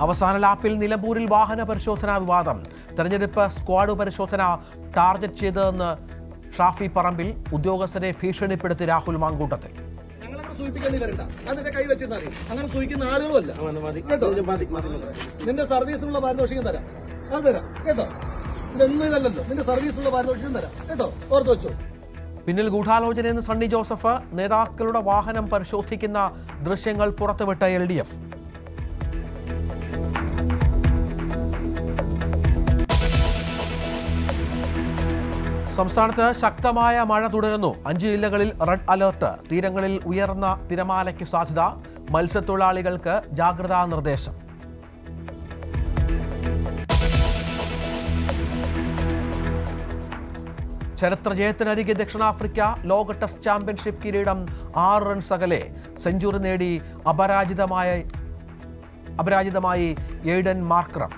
അവസാന ലാപ്പിൽ നിലമ്പൂരിൽ വാഹന പരിശോധനാ വിവാദം. തെരഞ്ഞെടുപ്പ് സ്ക്വാഡ് പരിശോധന ടാർഗറ്റ് ചെയ്തതെന്ന് ഷാഫി പറമ്പിൽ. ഉദ്യോഗസ്ഥരെ ഭീഷണിപ്പെടുത്തി രാഹുൽ മാങ്കൂട്ടത്തിൽ. അങ്ങനെ സൂചിക്കുന്ന ആളുകളുമല്ല. നിന്റെ സർവീസിനുള്ള പാരിതോഷികം തരാം, അത് തരാം കേട്ടോ. ഇതൊന്നും ഇതല്ലല്ലോ, നിന്റെ സർവീസിനുള്ള പാരിതോഷികം തരാം കേട്ടോ, ഓർത്ത് വെച്ചോ. പിന്നിൽ ഗൂഢാലോചനയെന്ന് സണ്ണി ജോസഫ്. നേതാക്കളുടെ വാഹനം പരിശോധിക്കുന്ന ദൃശ്യങ്ങൾ പുറത്തുവിട്ട LDF. സംസ്ഥാനത്ത് ശക്തമായ മഴ തുടരുന്നു. 5 ജില്ലകളിൽ റെഡ് അലർട്ട്. തീരങ്ങളിൽ ഉയർന്ന തിരമാലയ്ക്ക് സാധ്യത. മത്സ്യത്തൊഴിലാളികൾക്ക് ജാഗ്രതാ നിർദ്ദേശം. ചരിത്ര ജയത്തിനരികെ ദക്ഷിണാഫ്രിക്ക. ലോക ടെസ്റ്റ് ചാമ്പ്യൻഷിപ്പ് കിരീടം 6 റൺസ് അകലെ. സെഞ്ചുറി നേടി അപരാജിതമായി എയ്ഡൻ മാർക്രം.